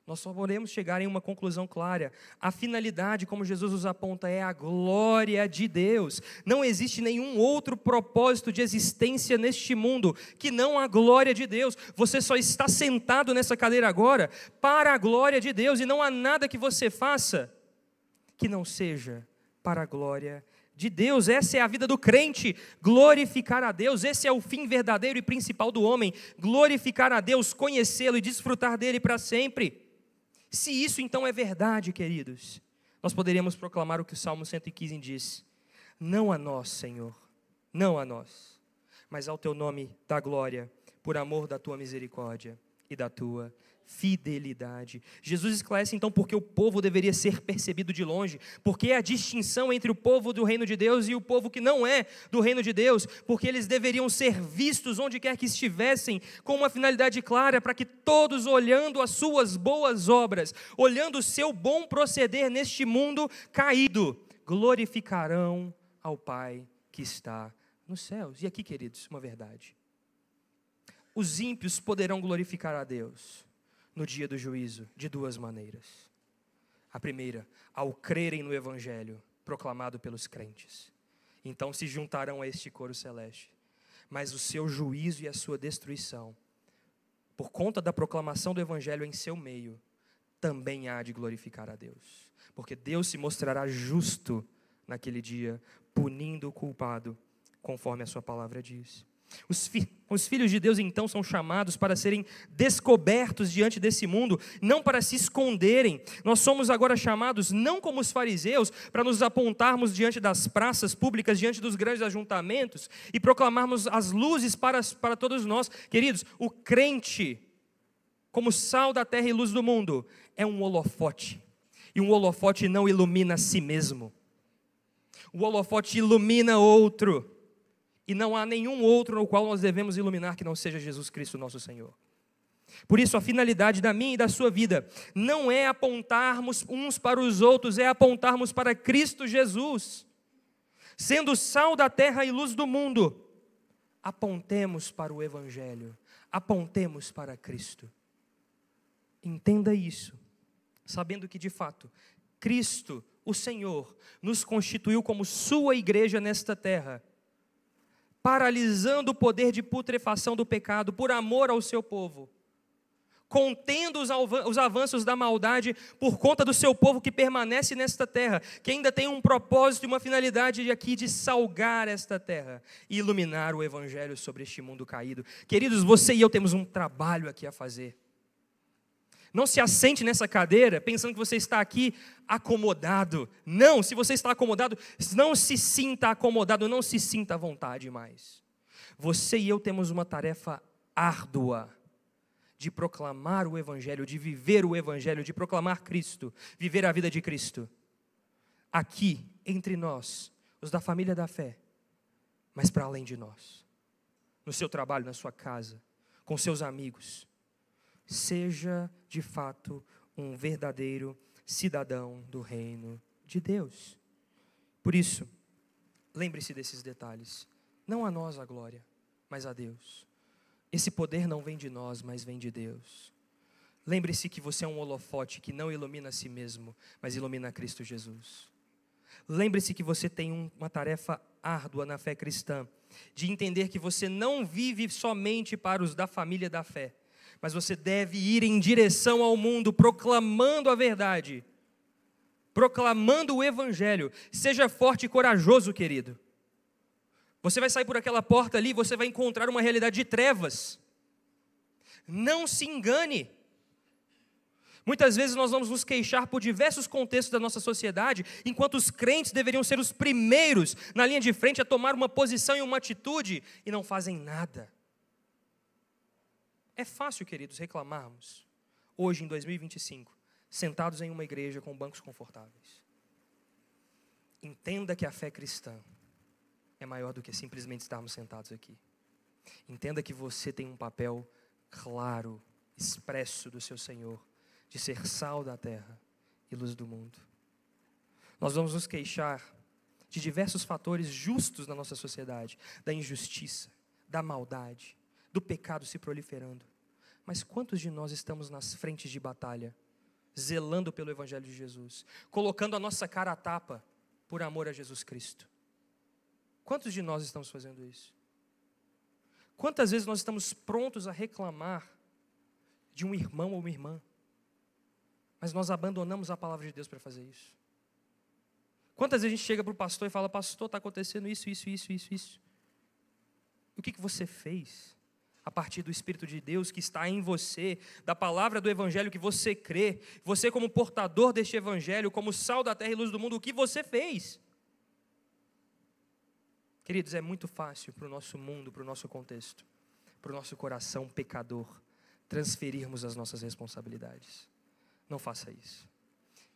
nós só podemos chegar em uma conclusão clara. A finalidade, como Jesus nos aponta, é a glória de Deus. Não existe nenhum outro propósito de existência neste mundo que não a glória de Deus. Você só está sentado nessa cadeira agora para a glória de Deus, e não há nada que você faça que não seja para a glória de Deus. Essa é a vida do crente, glorificar a Deus. Esse é o fim verdadeiro e principal do homem, glorificar a Deus, conhecê-lo e desfrutar dele para sempre. Se isso então é verdade, queridos, nós poderíamos proclamar o que o Salmo 115 diz: não a nós, Senhor, não a nós, mas ao teu nome dá glória, por amor da tua misericórdia e da tua fidelidade. Jesus esclarece então porque o povo deveria ser percebido de longe, porque é a distinção entre o povo do reino de Deus e o povo que não é do reino de Deus, porque eles deveriam ser vistos onde quer que estivessem, com uma finalidade clara, para que todos, olhando as suas boas obras, olhando o seu bom proceder neste mundo caído, glorificarão ao Pai que está nos céus. E aqui, queridos, uma verdade: os ímpios poderão glorificar a Deus no dia do juízo, de duas maneiras. A primeira, ao crerem no Evangelho proclamado pelos crentes. Então se juntarão a este coro celeste. Mas o seu juízo e a sua destruição, por conta da proclamação do Evangelho em seu meio, também há de glorificar a Deus. Porque Deus se mostrará justo naquele dia, punindo o culpado, conforme a sua palavra diz. Os filhos de Deus então são chamados para serem descobertos diante desse mundo, não para se esconderem. Nós somos agora chamados não como os fariseus, para nos apontarmos diante das praças públicas, diante dos grandes ajuntamentos e proclamarmos as luzes para todos nós. Queridos, o crente, como sal da terra e luz do mundo, é um holofote, e um holofote não ilumina a si mesmo. O holofote ilumina outro. E não há nenhum outro no qual nós devemos iluminar que não seja Jesus Cristo, nosso Senhor. Por isso, a finalidade da minha e da sua vida não é apontarmos uns para os outros, é apontarmos para Cristo Jesus. Sendo sal da terra e luz do mundo, apontemos para o Evangelho, apontemos para Cristo. Entenda isso, sabendo que de fato, Cristo, o Senhor, nos constituiu como sua igreja nesta terra, paralisando o poder de putrefação do pecado por amor ao seu povo, contendo os avanços da maldade por conta do seu povo que permanece nesta terra, que ainda tem um propósito e uma finalidade aqui de salgar esta terra e iluminar o Evangelho sobre este mundo caído. Queridos, você e eu temos um trabalho aqui a fazer. Não se assente nessa cadeira pensando que você está aqui acomodado. Não, se você está acomodado, não se sinta acomodado, não se sinta à vontade mais. Você e eu temos uma tarefa árdua de proclamar o Evangelho, de viver o Evangelho, de proclamar Cristo, viver a vida de Cristo. Aqui, entre nós, os da família da fé, mas para além de nós. No seu trabalho, na sua casa, com seus amigos. Seja, de fato, um verdadeiro cidadão do reino de Deus. Por isso, lembre-se desses detalhes. Não a nós a glória, mas a Deus. Esse poder não vem de nós, mas vem de Deus. Lembre-se que você é um holofote que não ilumina a si mesmo, mas ilumina Cristo Jesus. Lembre-se que você tem uma tarefa árdua na fé cristã, de entender que você não vive somente para os da família da fé, mas você deve ir em direção ao mundo, proclamando a verdade, proclamando o Evangelho. Seja forte e corajoso, querido. Você vai sair por aquela porta ali, você vai encontrar uma realidade de trevas. Não se engane. Muitas vezes nós vamos nos queixar por diversos contextos da nossa sociedade, enquanto os crentes deveriam ser os primeiros na linha de frente a tomar uma posição e uma atitude, e não fazem nada. É fácil, queridos, reclamarmos, hoje em 2025, sentados em uma igreja com bancos confortáveis. Entenda que a fé cristã é maior do que simplesmente estarmos sentados aqui. Entenda que você tem um papel claro, expresso do seu Senhor, de ser sal da terra e luz do mundo. Nós vamos nos queixar de diversos fatores justos na nossa sociedade, da injustiça, da maldade, do pecado se proliferando. Mas quantos de nós estamos nas frentes de batalha, zelando pelo Evangelho de Jesus, colocando a nossa cara à tapa por amor a Jesus Cristo? Quantos de nós estamos fazendo isso? Quantas vezes nós estamos prontos a reclamar de um irmão ou uma irmã, mas nós abandonamos a palavra de Deus para fazer isso? Quantas vezes a gente chega para o pastor e fala: pastor, está acontecendo isso. O que você fez a partir do Espírito de Deus que está em você, da palavra do Evangelho que você crê, você como portador deste Evangelho, como sal da terra e luz do mundo, o que você fez? Queridos, é muito fácil para o nosso mundo, para o nosso contexto, para o nosso coração pecador, transferirmos as nossas responsabilidades. Não faça isso.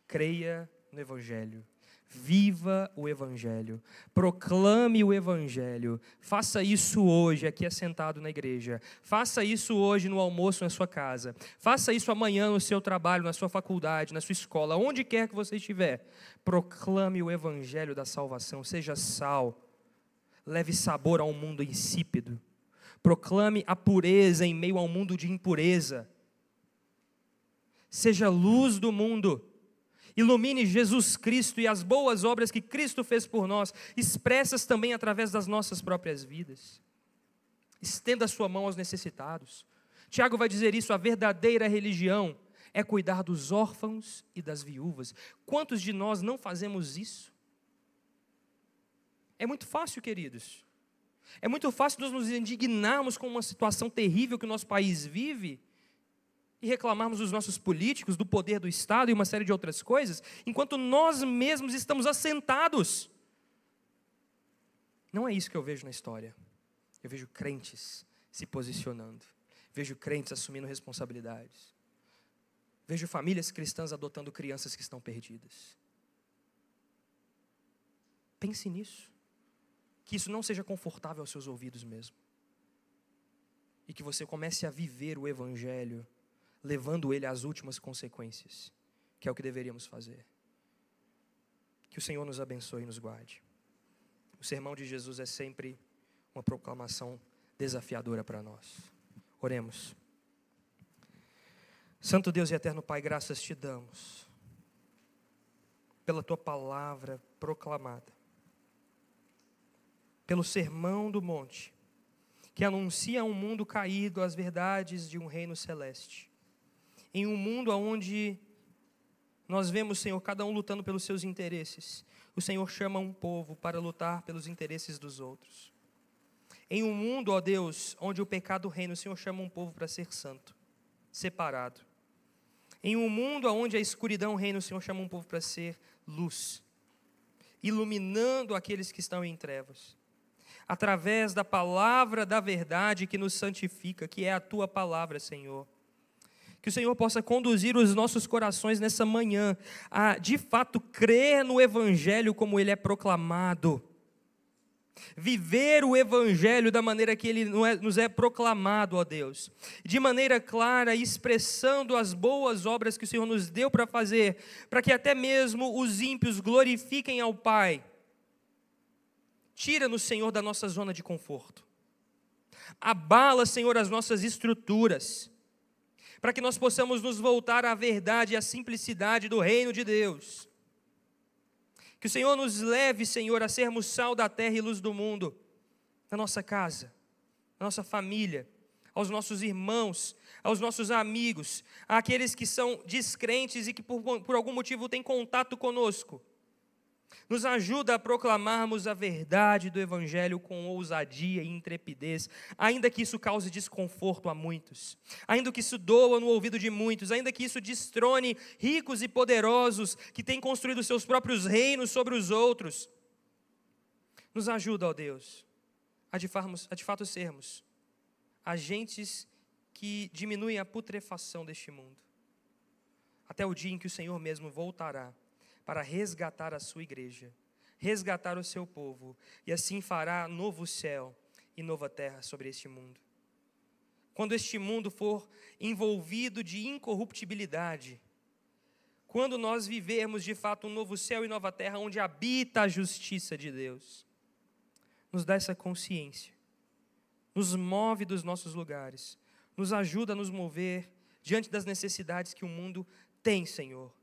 Creia no Evangelho. Viva o Evangelho. Proclame o Evangelho. Faça isso hoje, aqui assentado na igreja. Faça isso hoje no almoço na sua casa. Faça isso amanhã no seu trabalho, na sua faculdade, na sua escola, onde quer que você estiver. Proclame o Evangelho da salvação. Seja sal. Leve sabor a um mundo insípido. Proclame a pureza em meio ao mundo de impureza. Seja luz do mundo. Ilumine Jesus Cristo e as boas obras que Cristo fez por nós, expressas também através das nossas próprias vidas. Estenda a sua mão aos necessitados. Tiago vai dizer isso: a verdadeira religião é cuidar dos órfãos e das viúvas. Quantos de nós não fazemos isso? É muito fácil, queridos. É muito fácil nós nos indignarmos com uma situação terrível que o nosso país vive e reclamarmos dos nossos políticos, do poder do Estado e uma série de outras coisas, enquanto nós mesmos estamos assentados. Não é isso que eu vejo na história. Eu vejo crentes se posicionando. Vejo crentes assumindo responsabilidades. Vejo famílias cristãs adotando crianças que estão perdidas. Pense nisso. Que isso não seja confortável aos seus ouvidos mesmo. E que você comece a viver o Evangelho, levando ele às últimas consequências, que é o que deveríamos fazer. Que o Senhor nos abençoe e nos guarde. O sermão de Jesus é sempre uma proclamação desafiadora para nós. Oremos. Santo Deus e eterno Pai, graças te damos pela tua palavra proclamada, pelo sermão do monte, que anuncia a um mundo caído as verdades de um reino celeste. Em um mundo onde nós vemos, Senhor, cada um lutando pelos seus interesses, o Senhor chama um povo para lutar pelos interesses dos outros. Em um mundo, ó Deus, onde o pecado reina, o Senhor chama um povo para ser santo, separado. Em um mundo onde a escuridão reina, o Senhor chama um povo para ser luz, iluminando aqueles que estão em trevas, através da palavra da verdade que nos santifica, que é a Tua palavra, Senhor. Que o Senhor possa conduzir os nossos corações nessa manhã a, de fato, crer no Evangelho como ele é proclamado. Viver o Evangelho da maneira que ele nos é proclamado, ó Deus. De maneira clara, expressando as boas obras que o Senhor nos deu para fazer, para que até mesmo os ímpios glorifiquem ao Pai. Tira-nos, Senhor, da nossa zona de conforto. Abala, Senhor, as nossas estruturas, para que nós possamos nos voltar à verdade e à simplicidade do reino de Deus. Que o Senhor nos leve, Senhor, a sermos sal da terra e luz do mundo, na nossa casa, na nossa família, aos nossos irmãos, aos nossos amigos, àqueles que são descrentes e que por algum motivo têm contato conosco. Nos ajuda a proclamarmos a verdade do Evangelho com ousadia e intrepidez, ainda que isso cause desconforto a muitos, ainda que isso doa no ouvido de muitos, ainda que isso destrone ricos e poderosos que têm construído seus próprios reinos sobre os outros. Nos ajuda, ó Deus, a de fato sermos agentes que diminuem a putrefação deste mundo, até o dia em que o Senhor mesmo voltará para resgatar a sua igreja, resgatar o seu povo, e assim fará novo céu e nova terra sobre este mundo. Quando este mundo for envolvido de incorruptibilidade, quando nós vivermos de fato um novo céu e nova terra, onde habita a justiça de Deus, nos dá essa consciência, nos move dos nossos lugares, nos ajuda a nos mover diante das necessidades que o mundo tem, Senhor,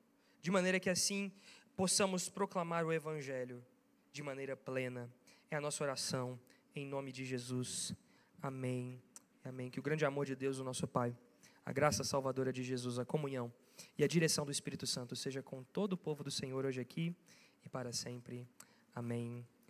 de maneira que assim possamos proclamar o Evangelho de maneira plena. É a nossa oração, em nome de Jesus. Amém. Amém. Que o grande amor de Deus, o nosso Pai, a graça salvadora de Jesus, a comunhão e a direção do Espírito Santo seja com todo o povo do Senhor hoje aqui e para sempre. Amém.